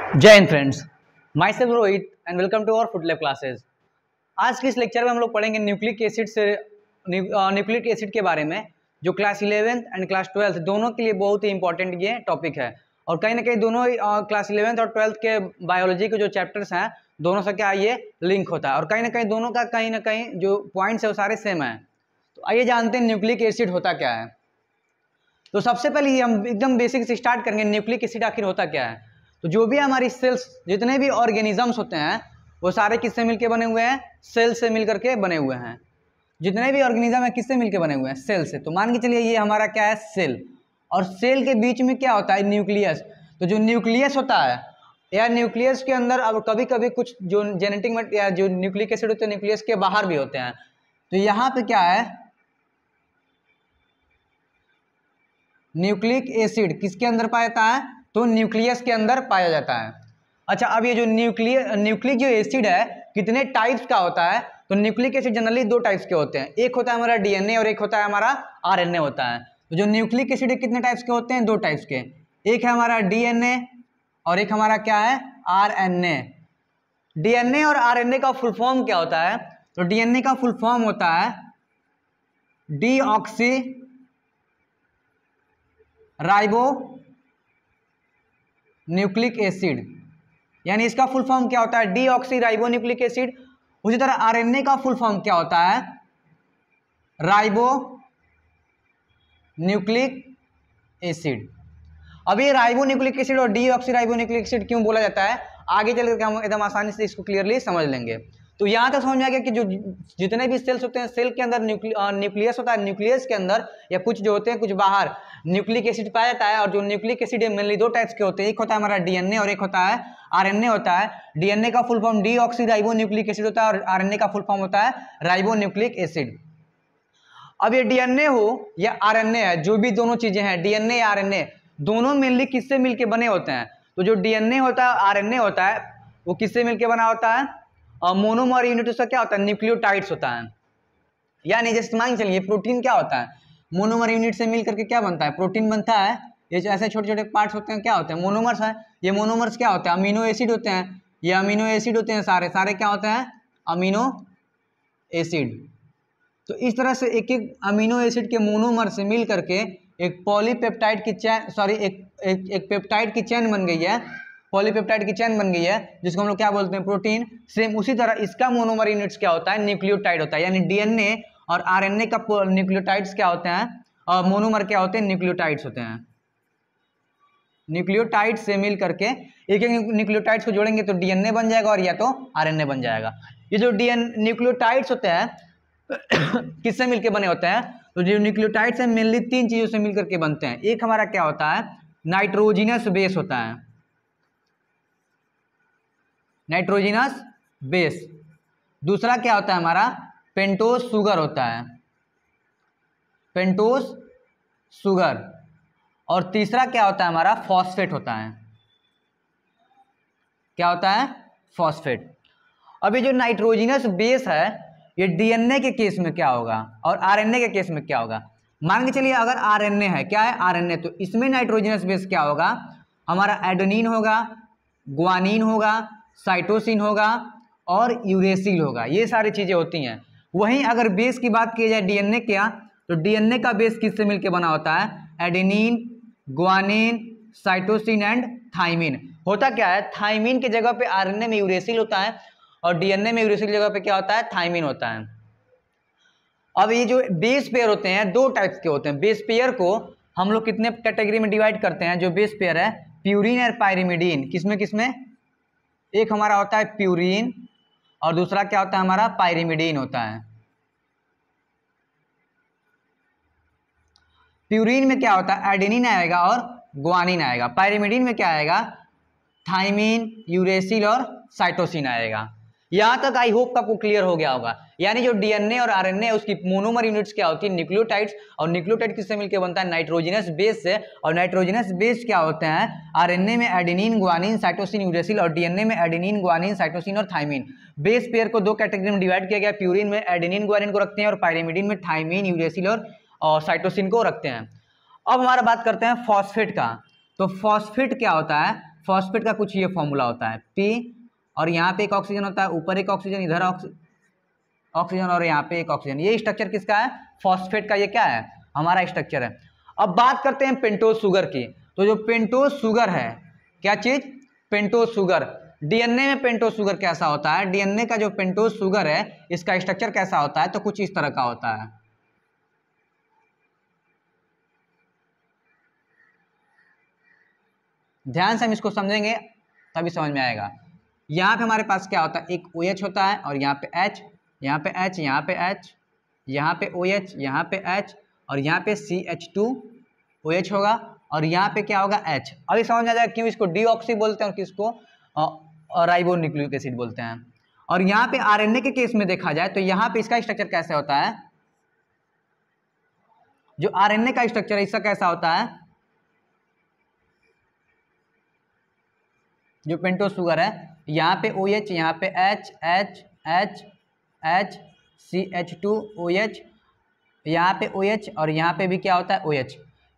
जय हिंद friends, myself Rohit and welcome to our food lab classes. आज के इस लेक्चर में हम लोग पढ़ेंगे न्यूक्लिक एसिड के बारे में, जो class 11th and class 12th दोनों के लिए बहुत ही इंपॉर्टेंट ये टॉपिक है। और कहीं ना कहीं दोनों क्लास 11th और 12th के बायोलॉजी के जो चैप्टर्स हैं दोनों से क्या ये लिंक होता है, और कहीं दोनों का कहीं ना कहीं जो पॉइंट्स है वो सारे सेम हैं। तो आइए जानते हैं न्यूक्लिक एसिड होता क्या है। तो सबसे पहले हम एकदम बेसिक से स्टार्ट करेंगे, न्यूक्लिक एसिड आखिर होता क्या है। तो जो भी हमारी सेल्स, जितने भी ऑर्गेनिजम्स होते हैं वो सारे किससे मिलके बने हुए हैं? सेल से मिल करके बने हुए हैं। जितने भी ऑर्गेनिज्म है किससे मिलके बने हुए हैं? सेल से। तो मान के चलिए ये हमारा क्या है? सेल। और सेल के बीच में क्या होता है? न्यूक्लियस। तो जो न्यूक्लियस होता है या न्यूक्लियस के अंदर, अब कभी कभी कुछ जो जेनेटिक या जो न्यूक्लिक एसिड होते हैं न्यूक्लियस के बाहर भी होते हैं। तो यहाँ पे क्या है? न्यूक्लिक एसिड किसके अंदर पाया जाता है? तो न्यूक्लियस के अंदर पाया जाता है। अच्छा, अब ये जो न्यूक्लिक जो एसिड है कितने टाइप्स का होता है? तो न्यूक्लिक एसिड जनरली दो टाइप्स के होते हैं, एक होता है हमारा डीएनए और एक होता है हमारा आरएनए होता है। तो जो न्यूक्लिक एसिड कितने टाइप्स के होते हैं? दो टाइप्स के, एक है हमारा डीएनए और एक हमारा क्या है? आरएनए। डीएनए और आरएनए का फुल फॉर्म क्या होता है? तो डीएनए का फुल फॉर्म होता है डीऑक्सी राइबो न्यूक्लिक एसिड, यानी इसका फुल फॉर्म क्या होता है? Deoxy ribo nucleic acid. उसी तरह आरएनए का फुल फॉर्म क्या होता है? Ribo nucleic acid. अब ये राइबो न्यूक्लिक एसिड और डीऑक्सी राइबो न्यूक्लिक एसिड क्यों बोला जाता है, आगे चल करके हम एकदम आसानी से इसको क्लियरली समझ लेंगे। तो यहाँ तक समझ में आ गया कि जो जितने भी सेल्स होते हैं, सेल के अंदर न्यूक्लियस होता है, न्यूक्लियस के अंदर या कुछ जो होते हैं कुछ बाहर न्यूक्लिक एसिड पाया जाता है। और जो न्यूक्लिक एसिड है मेनली दो टाइप्स के होते हैं, एक होता है हमारा डीएनए और एक होता है आरएनए होता है। डीएनए का full form deoxy ribo nucleic acid होता है और आरएनए का फुल फॉर्म होता है राइबो न्यूक्लिक एसिड। अब ये डीएनए हो या आरएनए है, जो भी दोनों चीजें हैं डीएनए या आरएनए, दोनों मेनली किससे मिलके बने होते हैं? तो जो डीएनए होता है, आरएनए होता है, वो किससे मिलके बना होता है? मोनोमर यूनिट उसका क्या होता है? न्यूक्लियोटाइड्स होता है। यानी जैसे मान चलिए प्रोटीन क्या होता है? मोनोमर यूनिट से मिल करके क्या बनता है? प्रोटीन बनता है। ये जो ऐसे छोटे छोटे पार्ट्स होते हैं क्या होते हैं? मोनोमर्स है। ये मोनोमर्स क्या होते हैं? अमीनो एसिड होते हैं। ये अमीनो एसिड होते हैं, सारे सारे क्या होते हैं? Amino acid. तो इस तरह से एक एक अमीनो एसिड के मोनोमर से मिल करके एक पॉलीपेप्टाइड की चैन, सॉरी एक पेप्टाइड की चैन बन गई है, पॉलीपेप्टाइड की चैन बन गई है, जिसको हम लोग क्या बोलते हैं? प्रोटीन। सेम उसी तरह इसका मोनोमर यूनिट्स क्या होता है? न्यूक्लियोटाइड होता है। यानी डीएनए और आरएनए का न्यूक्लियोटाइड्स क्या होते हैं? और मोनोमर क्या होते हैं? न्यूक्लियोटाइड्स होते हैं। न्यूक्लियोटाइड से मिल करके एक एक न्यूक्लियोटाइड्स को जोड़ेंगे तो डीएनए बन जाएगा और या तो आरएनए बन जाएगा। ये जो न्यूक्लियोटाइड्स होते हैं किससे मिलके बने होते हैं? तो जो न्यूक्लियोटाइड्स हैं मेनली तीन चीजों से मिलकर के बनते हैं। एक हमारा क्या होता है? नाइट्रोजिनस बेस होता है, नाइट्रोजिनस बेस। दूसरा क्या होता है हमारा? पेंटोस शुगर होता है, पेंटोस शुगर। और तीसरा क्या होता है हमारा? फॉस्फेट होता है। क्या होता है? फॉस्फेट। अब ये जो नाइट्रोजिनस बेस है ये डीएनए के केस में क्या होगा और आरएनए के केस में क्या होगा? मान के चलिए अगर आरएनए है, क्या है? आरएनए, तो इसमें नाइट्रोजिनस बेस क्या होगा? हमारा एडेनिन होगा, ग्वानिन होगा, साइटोसिन होगा और यूरेसिल होगा। ये सारी चीजें होती हैं। वहीं अगर बेस की बात की जाए डीएनए क्या, तो डीएनए का बेस किससे मिलकर बना होता है? Adenine, guanine, cytosine and thymine. होता क्या है? थाइमिन की जगह पे आरएनए में यूरेसिल होता है और डीएनए में यूरेसिल की जगह पे क्या होता है? थाइमिन होता है। अब ये जो बेस पेयर होते हैं दो टाइप्स के होते हैं। बेस पेयर को हम लोग कितने कैटेगरी में डिवाइड करते हैं? जो बेस पेयर है प्यूरिन और पायरिमिडीन। किसमें किसमें? एक हमारा होता है प्यूरिन और दूसरा क्या होता है हमारा? पायरिमिडीन होता है। प्यूरिन में क्या होता है? एडेनिन आएगा और ग्वानिन आएगा। पायरिमिडीन में क्या आएगा? थाइमिन, यूरेसिल और साइटोसिन आएगा। यहां तक आई होप आपको क्लियर हो गया होगा। यानी जो डीएनए और आरएनए है उसकी मोनोमर यूनिट्स क्या होती है? न्यूक्लियोटाइड्स। और न्यूक्लियोटाइड किससे मिलकर बनता है? नाइट्रोजिनस बेस से। और नाइट्रोजिनस बेस क्या होते हैं? आरएनए में एडेनिन, ग्वानिन, साइटोसिन, यूरेसिल और डीएनए में एडेनिन, ग्वानिन, साइटोसिन और थाइमिन। बेस पेयर को दो कैटेगरी में डिवाइड किया गया। प्यूरिन में एडेनिन, ग्वानिन को रखते हैं और पायरिमिडीन में थाइमिन, यूरेसिल और साइटोसिन को रखते हैं। अब हमारा बात करते हैं फॉस्फेट का। तो फॉस्फेट क्या होता है? फॉस्फेट का कुछ ये फॉर्मूला होता है P, और यहाँ पे एक ऑक्सीजन होता है, ऊपर एक ऑक्सीजन, इधर ऑक्सीजन और यहाँ पे एक ऑक्सीजन। ये स्ट्रक्चर किसका है? फॉस्फेट का। ये क्या है? हमारा स्ट्रक्चर है। अब बात करते हैं पेंटोज शुगर की। तो जो पेंटोज शुगर है, क्या चीज? Pentose sugar. डीएनए में पेंटोज शुगर कैसा होता है? डीएनए का जो पेंटोज शुगर है, इसका स्ट्रक्चर कैसा होता है? तो कुछ इस तरह का होता है। ध्यान से हम इसको समझेंगे तभी समझ में आएगा। यहाँ पे हमारे पास क्या होता है? एक OH होता है, और यहाँ पे H, यहाँ पे H, यहाँ पे H, यहाँ पे OH, यहाँ पे H, और यहाँ पे CH2OH होगा, और यहाँ पे क्या होगा? H। अभी समझ में आ जाएगा क्यों इसको डीऑक्सी बोलते हैं और किसको राइबोन्यूक्लिक एसिड बोलते हैं। और यहाँ पे आरएनए के केस में देखा जाए तो यहाँ पे इसका स्ट्रक्चर कैसे होता है? जो आरएनए का स्ट्रक्चर है इसका कैसा होता है? जो पेंटोज शुगर है, यहाँ पे OH, यहाँ पे H, H, H, H, CH2OH, यहाँ पे OH, और यहाँ पे भी क्या होता है? OH।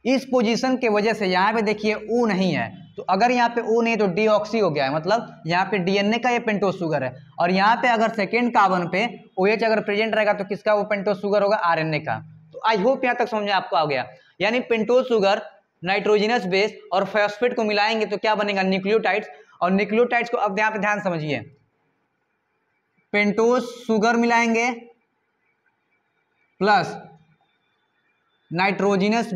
इस पोजीशन के वजह से यहाँ पे देखिए O नहीं है, तो अगर यहाँ पे O नहीं तो डीऑक्सी हो गया है, मतलब यहाँ पे डीएनए का ये पेंटोज शुगर है। और यहाँ पे अगर सेकेंड कार्बन पे OH अगर प्रेजेंट रहेगा तो किसका वो पेंटोज शुगर होगा? आरएनए का। तो आई होप यहाँ तक समझ में आपको आ गया। यानी पेंटोज शुगर नाइट्रोजनस बेस और फॉस्फेट को मिलाएंगे तो क्या बनेगा? न्यूक्लियोटाइड्स। और न्यूक्लियोटाइड्स को अब यहाँ पे ध्यान समझिए, पेंटोज शुगर मिलाएंगे प्लस नाइट्रोजनस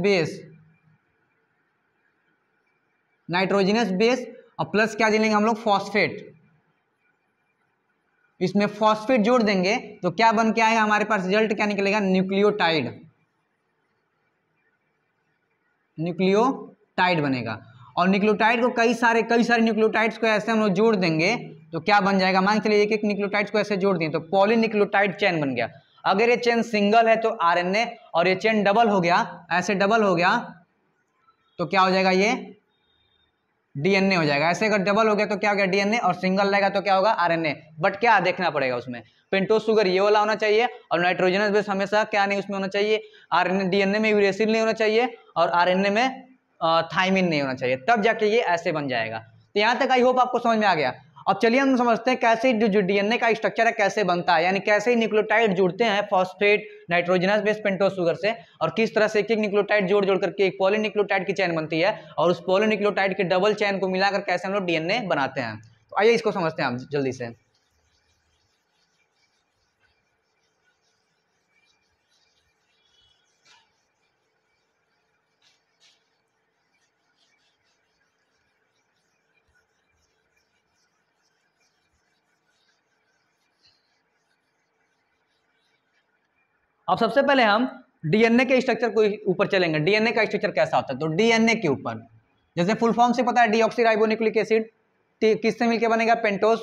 बेस और प्लस क्या लेंगे हम लोग? फॉस्फेट। इसमें फॉस्फेट जोड़ देंगे तो क्या बन के आएगा हमारे पास? रिजल्ट क्या निकलेगा? न्यूक्लियोटाइड बनेगा। और न्यूक्लियोटाइड को कई सारे न्यूक्लियोटाइड्स को ऐसे हम लोग जोड़ देंगे तो क्या बन जाएगा? मान चलिए एक एक न्यूक्लियोटाइड्स को ऐसे जोड़ दिए तो पॉलीन्यूक्लियोटाइड चेन बन गया। अगर ये चेन सिंगल है तो आरएनए, और ये चेन डबल हो गया, ऐसे डबल हो गया तो क्या हो जाएगा? ये डीएनए हो जाएगा। ऐसे अगर डबल हो गया तो क्या हो गया? डीएनए, और सिंगल रहेगा तो क्या होगा? आरएनए। बट क्या देखना पड़ेगा उसमें? पेंटोज शुगर ये वाला होना चाहिए, और नाइट्रोजनस बेस हमेशा क्या नहीं उसमें होना चाहिए? आरएनए। डीएनए में यूरेसिल नहीं होना चाहिए, और आरएनए में थाइमिन नहीं होना चाहिए, तब जाके ये ऐसे बन जाएगा। तो यहाँ तक आई होप आपको समझ में आ गया। अब चलिए हम समझते हैं कैसे जो डीएनए का स्ट्रक्चर है कैसे बनता है, यानी कैसे न्यूक्लियोटाइड जुड़ते हैं phosphate nitrogenous base pentose sugar से, और किस तरह से एक एक न्यूक्लियोटाइड जोड़ जोड़ करके एक पॉलीन्यूक्लियोटाइड की चेन बनती है, और उस पॉलीन्यूक्लियोटाइड के डबल चेन को मिलाकर कैसे हम लोग डीएनए बनाते हैं। तो आइए इसको समझते हैं हम जल्दी से। अब सबसे पहले हम डीएनए के स्ट्रक्चर को ऊपर चलेंगे। डीएनए का स्ट्रक्चर कैसा होता है? तो डीएनए के ऊपर जैसे फुल फॉर्म से पता है, डीऑक्सी राइबोन्यूक्लिक एसिड किससे मिलकर बनेगा? पेंटोज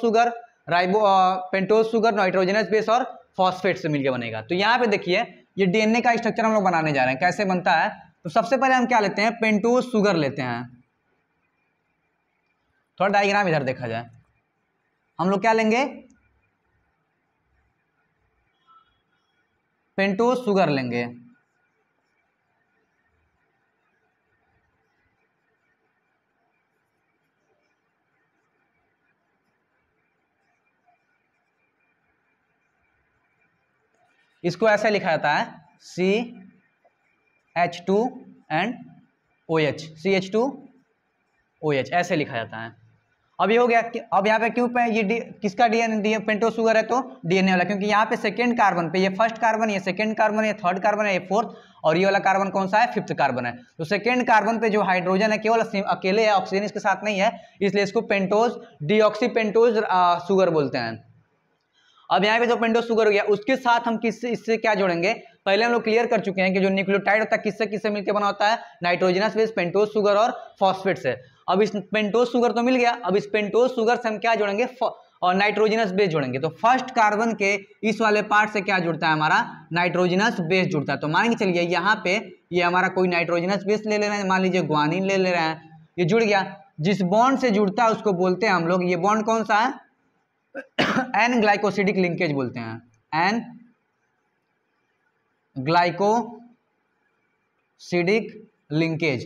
शुगर नाइट्रोजनस बेस और फॉस्फेट से मिलकर बनेगा। तो यहाँ पे देखिए ये डीएनए का स्ट्रक्चर हम लोग बनाने जा रहे हैं। कैसे बनता है? तो सबसे पहले हम क्या लेते हैं? पेंटोज शुगर लेते हैं। थोड़ा डायग्राम इधर देखा जाए, हम लोग क्या लेंगे? पेंटोज शुगर लेंगे। इसको ऐसे लिखा जाता है CH2 एंड OH, CH2OH ऐसे लिखा जाता है। अब ये हो गया। अब यहाँ पे क्यों पे ये किसका डीएनए पेंटोज शुगर है? तो डीएनए वाला, क्योंकि यहाँ पे सेकेंड कार्बन पे ये फर्स्ट कार्बन, ये सेकेंड कार्बन, ये थर्ड कार्बन है, ये फोर्थ, और ये वाला कार्बन कौन सा है? फिफ्थ कार्बन है। तो सेकेंड कार्बन पे जो हाइड्रोजन है केवल अकेले है, ऑक्सीजन इसके साथ नहीं है, इसलिए इसको पेंटोज डीऑक्सी पेंटोज शुगर बोलते हैं। अब यहाँ पे जो पेंटोज शुगर हो गया उसके साथ हम इससे क्या जोड़ेंगे? पहले हम लोग क्लियर कर चुके हैं कि जो न्यूक्लियोटाइड होता है किससे किससे मिलकर बना होता है? नाइट्रोजनस बेस पेंटोज शुगर और फॉस्फेट से। अब इस पेंटोज शुगर तो मिल गया, अब इस पेंटोज शुगर से हम क्या जोड़ेंगे? और नाइट्रोजनस बेस जोड़ेंगे। तो फर्स्ट कार्बन के इस वाले पार्ट से क्या जुड़ता है? हमारा नाइट्रोजनस बेस जुड़ता है। तो मान के चलिए यहाँ पे ये हमारा कोई नाइट्रोजनस बेस ले रहे हैं, मान लीजिए ग्वानिन ले रहे हैं, ये जुड़ गया। जिस बॉन्ड से जुड़ता है उसको बोलते हैं हम लोग, ये बॉन्ड कौन सा है? एन ग्लाइकोसिडिक लिंकेज बोलते हैं, N glycosidic linkage.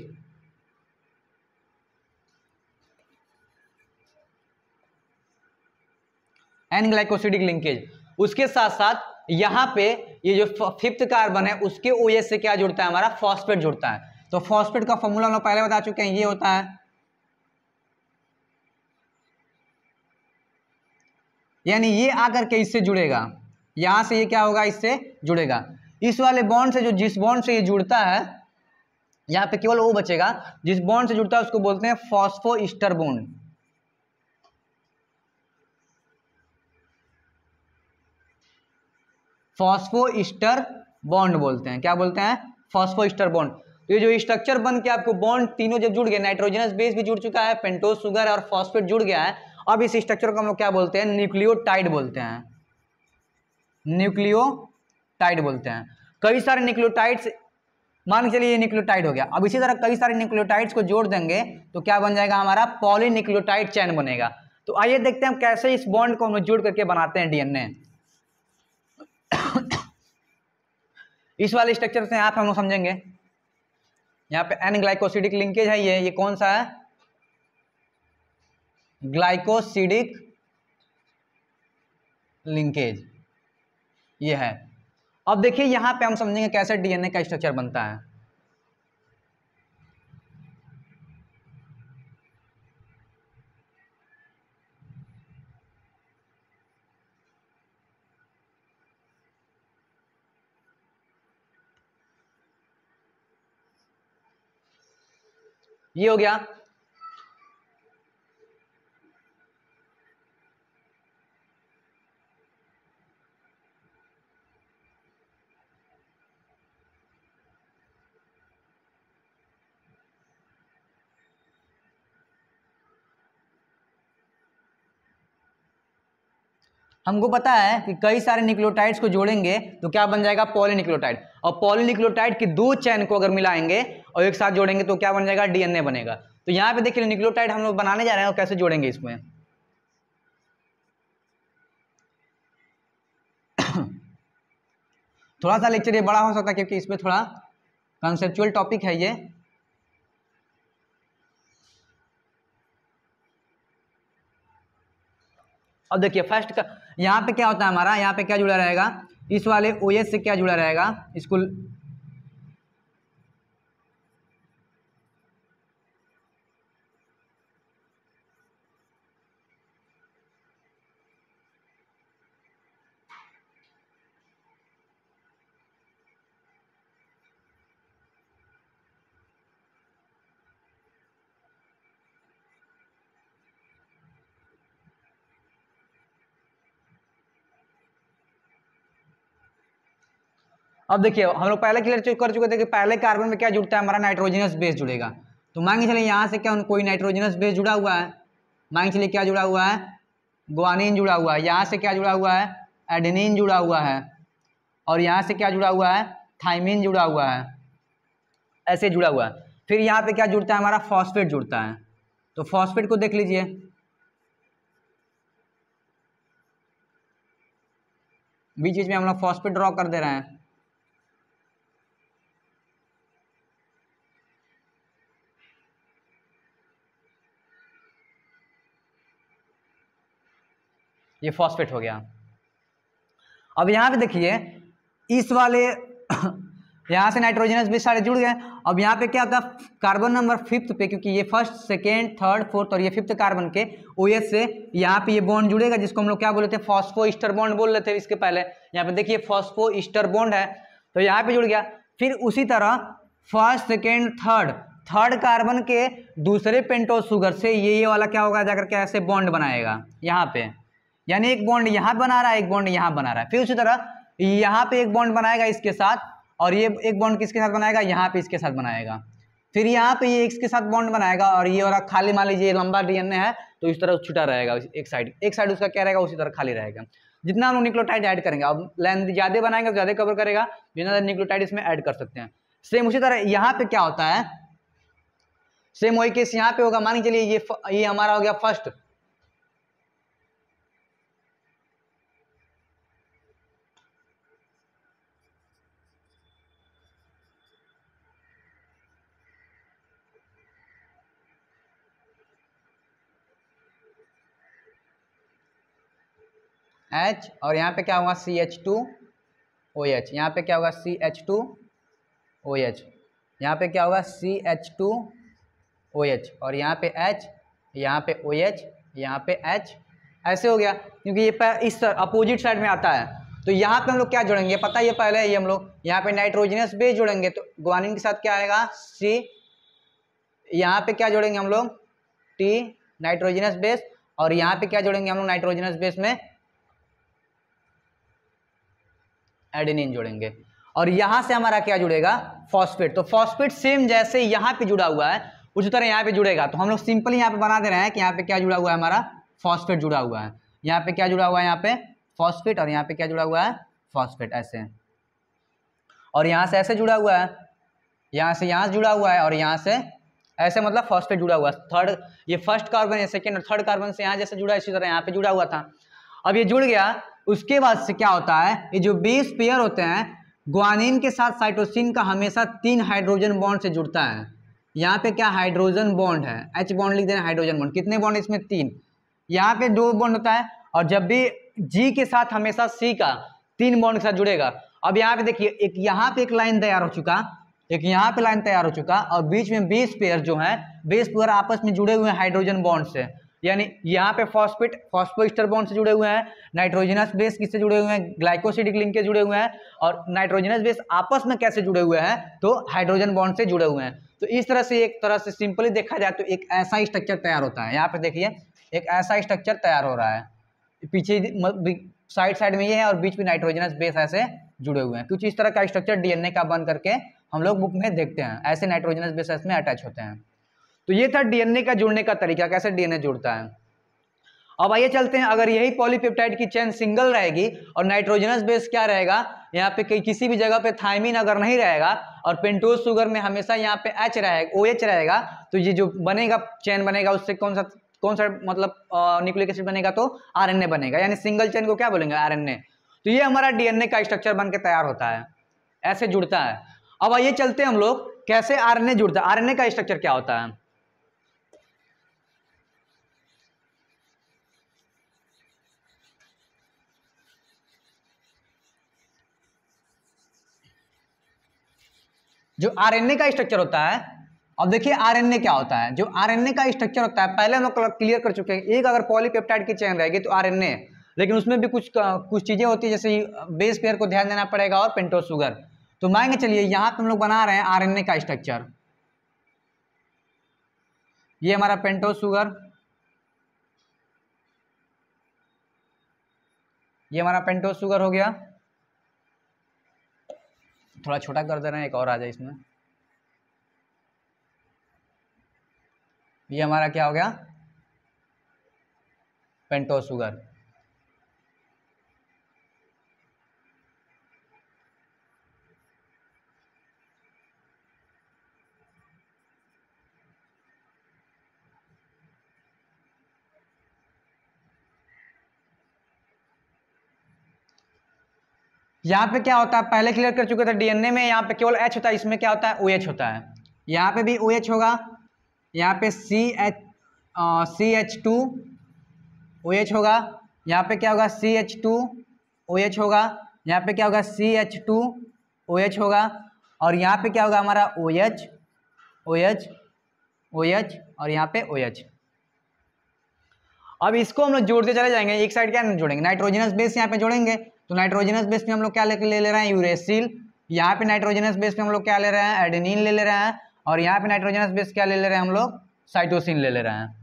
N glycosidic linkage. उसके साथ साथ यहाँ पे ये जो फिफ्थ कार्बन है उसके OH से क्या जुड़ता है, हमारा फॉस्फेट जुड़ता है। तो फॉस्फेट का फॉर्मूला हम लोग पहले बता चुके हैं, ये होता है, यानी ये आकर के इससे जुड़ेगा, यहां से ये क्या होगा, इससे जुड़ेगा। इस वाले बॉन्ड से, जो जिस बॉन्ड से ये जुड़ता है, यहाँ पे केवल वो बचेगा जिस बॉन्ड से जुड़ता है उसको बोलते हैं फॉस्फोईस्टर बॉन्ड। फॉस्फोईस्टर बॉन्ड बोलते हैं, क्या बोलते हैं, फॉस्फोईस्टर बॉन्ड। तो ये जो स्ट्रक्चर बन के आपको बॉन्ड तीनों जब जुड़ गए, नाइट्रोजनस बेस भी जुड़ चुका है, पेंटोज शुगर और फॉस्फेट जुड़ गया है, अब इस स्ट्रक्चर को हम लोग क्या बोलते हैं, न्यूक्लियोटाइड बोलते हैं, न्यूक्लियोटाइड बोलते हैं। कई सारे न्यूक्लियोटाइड्स, मान के चलिए ये न्यूक्लियोटाइड हो गया, अब इसी तरह कई सारे न्यूक्लियोटाइड्स को जोड़ देंगे तो क्या बन जाएगा, हमारा पॉलीन्यूक्लियोटाइड चेन बनेगा। तो आइए देखते हैं हम कैसे इस बॉन्ड को हम जोड़ करके बनाते हैं डीएनए। इस वाले स्ट्रक्चर से यहाँ पे हम लोग समझेंगे, यहाँ पे एन ग्लाइकोसिडिक लिंकेज है, ये कौन सा है, ग्लाइकोसिडिक लिंकेज ये है। अब देखिए यहाँ पे हम समझेंगे कैसे डीएनए का स्ट्रक्चर बनता है। ये हो गया, हमको पता है कि कई सारे न्यूक्लियोटाइड्स को जोड़ेंगे तो क्या बन जाएगा, पॉलीन्यूक्लियोटाइड। और पॉलीन्यूक्लियोटाइड की दो चेन को अगर मिलाएंगे और एक साथ जोड़ेंगे तो क्या बन जाएगा, डीएनए बनेगा। तो यहाँ पे देखिए न्यूक्लियोटाइड हम लोग बनाने जा रहे हैं और कैसे जोड़ेंगे इसमें। थोड़ा सा लेक्चर ये बड़ा हो सकता है क्योंकि इसमें थोड़ा कंसेप्चुअल टॉपिक है ये। अब देखिए फर्स्ट का यहाँ पे क्या होता है, हमारा यहाँ पे क्या जुड़ा रहेगा, इस वाले OH से क्या जुड़ा रहेगा, इसको अब देखिए हम लोग पहले क्लियर कर चुके थे कि पहले कार्बन में क्या जुड़ता है, हमारा नाइट्रोजनस बेस जुड़ेगा। तो मान के चलिए यहाँ से क्या कोई नाइट्रोजनस बेस जुड़ा हुआ है, मान के चलिए क्या जुड़ा हुआ है, ग्वानिन जुड़ा हुआ है, यहाँ से क्या जुड़ा हुआ है, एडेनिन जुड़ा हुआ है, और यहाँ से क्या जुड़ा हुआ है, थाइमिन जुड़ा हुआ है, ऐसे जुड़ा हुआ है। फिर यहाँ पे क्या जुड़ता है, हमारा फॉस्फेट जुड़ता है। तो फॉस्फेट को देख लीजिए, बीच बीच में हम लोग फॉस्फेट ड्रॉ कर दे रहे हैं। ये फॉस्फेट हो गया। अब यहाँ पे देखिए इस वाले यहाँ से नाइट्रोजनस भी सारे जुड़ गए। अब यहाँ पे क्या होता है, कार्बन नंबर फिफ्थ पे, क्योंकि ये फर्स्ट सेकेंड थर्ड फोर्थ और ये फिफ्थ कार्बन के OH से यहाँ पे ये बॉन्ड जुड़ेगा, जिसको हम लोग क्या बोले थे, फॉस्फोईस्टर बॉन्ड बोल रहे थे इसके पहले। यहाँ पे देखिए फॉस्फोईस्टर बॉन्ड है, तो यहाँ पे जुड़ गया। फिर उसी तरह फर्स्ट सेकेंड थर्ड कार्बन के दूसरे पेंटोज शुगर से ये वाला क्या होगा, जाकर के ऐसे बॉन्ड बनाएगा यहाँ पे, यानी एक बॉन्ड यहाँ बना रहा है, एक बॉन्ड यहाँ बना रहा है। फिर उसी तरह यहाँ पे एक बॉन्ड बनाएगा इसके साथ, और ये एक बॉन्ड किसके साथ बनाएगा, यहाँ पे इसके साथ बनाएगा। फिर यहाँ पे ये इसके साथ बॉन्ड बनाएगा, और ये वाला खाली, मान लीजिए लंबा डीएनए है तो इस तरह छुटा रहेगा, एक साइड उसका क्या रहेगा, उसी तरह खाली रहेगा। जितना हम न्यूक्लियोटाइड ऐड करेंगे, अब लेंथ ज्यादा बनाएंगे तो ज्यादा कवर करेगा, जितना न्यूक्लियोटाइड इसमें ऐड कर सकते हैं। सेम उसी तरह यहाँ पे क्या होता है, सेम वही केस यहाँ पे होगा। मान के चलिए ये हमारा हो गया फर्स्ट, H और यहाँ पे क्या होगा CH2OH, यहाँ पे क्या होगा CH2OH, यहाँ पे क्या होगा CH2OH और यहाँ पे H, यहाँ पे OH, यहाँ पे H, ऐसे हो गया क्योंकि ये इस अपोजिट साइड में आता है। तो यहाँ पे हम लोग क्या जोड़ेंगे, पता है ये पहले ही हम लोग यहाँ पे नाइट्रोजनस बेस जोड़ेंगे, तो ग्वानिन के साथ क्या आएगा C, यहाँ पे क्या जोड़ेंगे हम लोग T नाइट्रोजनस बेस, और यहाँ पे क्या जोड़ेंगे हम लोग नाइट्रोजनस बेस में एडेनिन जोड़ेंगे, और यहाँ से हमारा क्या जुड़ेगा फॉस्फेट। तो फॉस्फेट सेम जैसे यहाँ पे जुड़ा हुआ है उसी तरह यहाँ पे जुड़ेगा। तो हम लोग सिंपल यहाँ पे बना दे रहे हैं कि यहाँ पे क्या जुड़ा हुआ है, हमारा फॉस्फेट जुड़ा हुआ है, यहाँ पे क्या जुड़ा हुआ है, यहाँ पे फॉस्फेट, और यहाँ पे क्या जुड़ा हुआ है फॉस्फेट ऐसे, और यहाँ से ऐसे जुड़ा हुआ है, यहाँ से यहाँ जुड़ा हुआ है, और यहाँ से ऐसे, मतलब फॉस्फेट जुड़ा हुआ है। थर्ड ये फर्स्ट कार्बन है, सेकेंड और थर्ड कार्बन से यहाँ जैसे जुड़ा है इसी तरह यहाँ पे जुड़ा हुआ था। अब ये जुड़ गया, उसके बाद से क्या होता है, ये जो बेस पेयर होते हैं ग्वानिन के साथ साइटोसिन का हमेशा 3 हाइड्रोजन बॉन्ड से जुड़ता है। यहाँ पे क्या हाइड्रोजन बॉन्ड है, H बॉन्ड लिख देना, हाइड्रोजन बॉन्ड कितने बॉन्ड इसमें 3, यहाँ पे 2 बॉन्ड होता है, और जब भी G के साथ हमेशा C का 3 बॉन्ड के साथ जुड़ेगा। अब यहाँ पे देखिए एक यहाँ पे एक लाइन तैयार हो चुका, एक यहाँ पे लाइन तैयार हो चुका, और बीच में बेस पेयर जो है, बेस पेयर आपस में जुड़े हुए हैं हाइड्रोजन बॉन्ड से, यानी यहाँ पे फॉस्फेट फॉस्फोइस्टर बॉन्ड से जुड़े हुए हैं, नाइट्रोजनस बेस किससे जुड़े हुए हैं, ग्लाइकोसिडिक लिंक के जुड़े हुए हैं, और नाइट्रोजनस बेस आपस में कैसे जुड़े हुए हैं, तो हाइड्रोजन बॉन्ड से जुड़े हुए हैं। तो इस तरह से, एक तरह से सिंपली देखा जाए तो एक ऐसा स्ट्रक्चर तैयार होता है। यहाँ पे देखिए एक ऐसा स्ट्रक्चर तैयार हो रहा है, पीछे साइड में ये है और बीच में नाइट्रोजनस बेस ऐसे जुड़े हुए हैं। कुछ इस तरह का स्ट्रक्चर डीएनए का बन करके हम लोग बुक में देखते हैं, ऐसे नाइट्रोजनस बेस इसमें अटैच होते हैं। तो ये था डीएनए का जुड़ने का तरीका, कैसे डीएनए जुड़ता है। अब आइए चलते हैं, अगर यही पॉलीपेप्टाइड की चेन सिंगल रहेगी और नाइट्रोजनस बेस क्या रहेगा, यहाँ पे किसी भी जगह पे थायमिन अगर नहीं रहेगा और पेंटोज शुगर में हमेशा यहाँ पे H रहेगा, OH रहेगा, तो ये जो बनेगा चेन बनेगा उससे कौन सा मतलब न्यूक्लिक एसिड बनेगा, तो आरएनए बनेगा, यानी सिंगल चेन को क्या बोलेंगे आरएनए। तो ये हमारा डीएनए का स्ट्रक्चर बन के तैयार होता है, ऐसे जुड़ता है। अब आइए चलते हैं हम लोग कैसे आरएनए जुड़ता है, आरएनए का स्ट्रक्चर क्या होता है। जो आरएनए का स्ट्रक्चर होता है, अब देखिए आरएनए क्या होता है। जो आरएनए का स्ट्रक्चर होता है पहले हम लोग क्लियर कर चुके हैं, एक अगर पॉलीपेप्टाइड की चेन रहेगी तो आरएनए, लेकिन उसमें भी कुछ चीजें होती है, जैसे बेस पेयर को ध्यान देना पड़ेगा और पेंटोज शुगर। तो मानेंगे चलिए यहाँ पे हम लोग बना रहे हैं आरएनए का स्ट्रक्चर, ये हमारा पेंटोज शुगर, ये हमारा पेंटोज शुगर हो गया, थोड़ा छोटा कर दे रहे हैं, एक और आ जाए इसमें, ये हमारा क्या हो गया पेंटोज शुगर। यहाँ पे क्या होता है, पहले क्लियर कर चुके थे डीएनए में, यहाँ पे केवल H होता है, इसमें क्या होता है OH होता है। यहाँ पे भी OH होगा, यहाँ पे CH2OH होगा, यहाँ पे क्या होगा CH2OH होगा, यहाँ पे क्या होगा CH2OH होगा, और यहाँ पे क्या होगा हमारा OH और यहाँ पे OH। अब इसको हम लोग जोड़ते चले जाएंगे, एक साइड क्या जोड़ेंगे नाइट्रोजनस बेस यहाँ पे जोड़ेंगे, तो नाइट्रोजनस बेस पे हम लोग क्या ले रहे हैं यूरेसिल, यहाँ पे नाइट्रोजनस बेस पे हम लोग क्या ले रहे हैं एडेनिन ले रहे हैं, और यहाँ पे नाइट्रोजनस बेस क्या ले रहे हैं हम लोग साइटोसिन ले रहे हैं।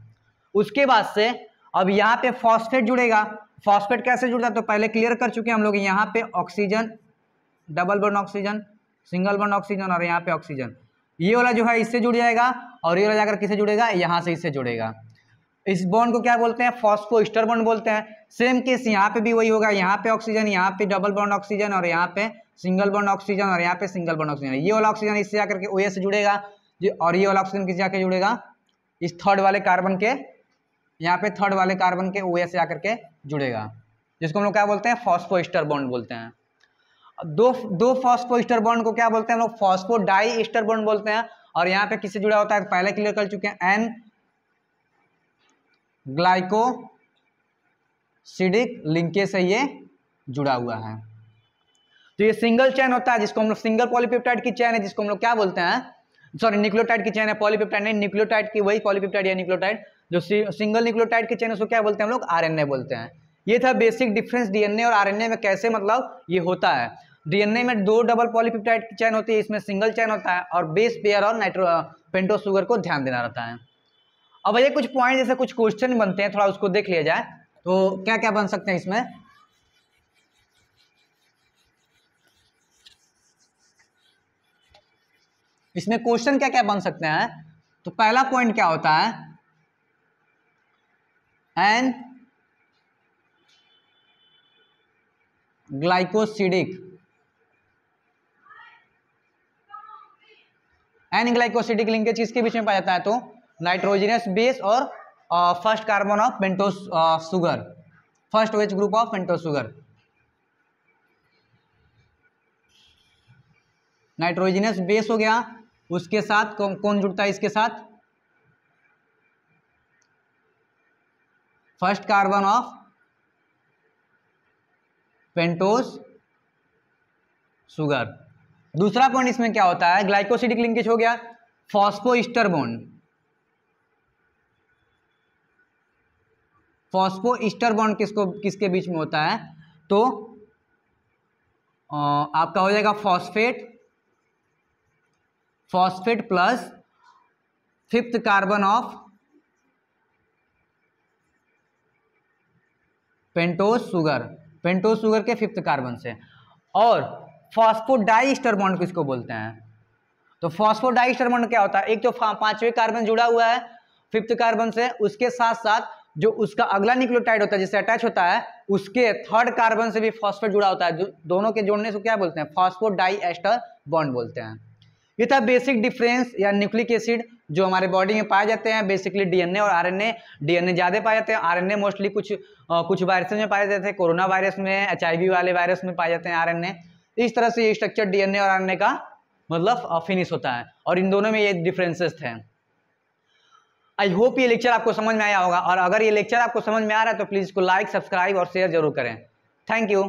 उसके बाद से अब यहाँ पे फॉस्फेट जुड़ेगा। फॉस्फेट कैसे जुड़ता है तो पहले क्लियर कर चुके हैं हम लोग, यहाँ पे oxygen, double bond oxygen, single bond oxygen, और यहाँ पे ऑक्सीजन, ये वाला जो है इससे जुड़ जाएगा, और ये वाला जाकर किससे जुड़ेगा, यहाँ से इससे जुड़ेगा। इस बॉन्ड को क्या बोलते हैं फॉस्फोइस्टर बॉन्ड बोलते हैं। सेम केस यहाँ पे भी वही होगा, यहाँ पे ऑक्सीजन, यहाँ पे डबल बॉन्ड ऑक्सीजन, और यहाँ पे सिंगल बॉन्ड ऑक्सीजन, और यहाँ पे सिंगल बॉन्ड ऑक्सीजन। ये वाला ऑक्सीजन इससे जाकर के OH से जुड़ेगा, और ये वाला ऑक्सीजन किससे जाकर जुड़ेगा इस थर्ड वाले कार्बन के, यहाँ पे थर्ड वाले कार्बन के OH से जाकर के जुड़ेगा, जिसको हम लोग क्या बोलते हैं फॉस्फोइस्टर बॉन्ड बोलते हैं। दो फॉस्फोइस्टर बॉन्ड को क्या बोलते हैं हम लोग फॉस्फोडाई ईस्टर बॉन्ड बोलते हैं। और यहाँ पे किससे जुड़ा होता है पहले क्लियर कर चुके हैं, N सिडिक लिंकेज से ये जुड़ा हुआ है। तो ये सिंगल चेन होता है जिसको हम लोग सिंगल पॉलीपेप्टाइड की चेन है जिसको हम लोग क्या बोलते हैं, सॉरी न्यूक्लियोटाइड की चेन है, पॉलीपेप्टाइड नहीं, न्यूक्लियोटाइड की वही पॉलीपेप्टाइड या न्यूक्लियोटाइड जो सिंगल न्यूक्लियोटाइड की चेन है उसको क्या बोलते हैं हम लोग, आरएनए बोलते हैं। ये था बेसिक डिफरेंस डीएनए और आरएनए में कैसे मतलब ये होता है। डीएनए में 2 डबल पॉलीपेप्टाइड की चेन होती है, इसमें सिंगल चेन होता है और बेस पेयर और पेंटोस शुगर को ध्यान देना रहता है। अब ये कुछ पॉइंट जैसे कुछ क्वेश्चन बनते हैं, थोड़ा उसको देख लिया जाए। तो क्या क्या बन सकते हैं इसमें क्वेश्चन क्या क्या बन सकते हैं। तो पहला पॉइंट क्या होता है, N glycosidic, N glycosidic linkage किसके बीच में पाया जाता है, तो नाइट्रोजनस बेस और first carbon of pentose sugar, first OH group of pentose sugar. Nitrogenous base हो गया, उसके साथ कौन जुड़ता है, इसके साथ first carbon of pentose sugar. दूसरा पॉइंट इसमें क्या होता है, ग्लाइकोसिडिक लिंकेज हो गया, फॉस्फोईस्टर बॉन्ड, फॉस्फोईस्टर बॉन्ड किसके बीच में होता है, तो आपका हो जाएगा phosphate plus 5th carbon of pentose sugar के 5th कार्बन से। और फॉस्फोडाइस्टर बॉन्ड किसको बोलते हैं, तो फॉस्फोडाइस्टर बॉन्ड क्या होता है, एक तो 5वें कार्बन जुड़ा हुआ है 5th कार्बन से, उसके साथ साथ जो उसका अगला न्यूक्लियोटाइड होता है जिससे अटैच होता है उसके 3rd कार्बन से भी फॉस्फेट जुड़ा होता है, दोनों के जोड़ने से क्या बोलते हैं, फॉस्फोडाइएस्टर बॉन्ड बोलते हैं। ये था बेसिक डिफरेंस या न्यूक्लिक एसिड जो हमारे बॉडी में पाए जाते हैं, बेसिकली डीएनए और आरएनए। डीएनए ज़्यादा पाए जाते हैं, आरएनए मोस्टली कुछ वायरस में पाए जाते हैं, कोरोना वायरस में, HIV वाले वायरस में पाए जाते हैं आरएनए। इस तरह से ये स्ट्रक्चर डीएनए और आरएनए का मतलब फिनिश होता है और इन दोनों में ये डिफरेंसेस थे। आई होप ये लेक्चर आपको समझ में आया होगा, और अगर ये लेक्चर आपको समझ में आ रहा है तो प्लीज़ इसको लाइक, सब्सक्राइब और शेयर जरूर करें। Thank you.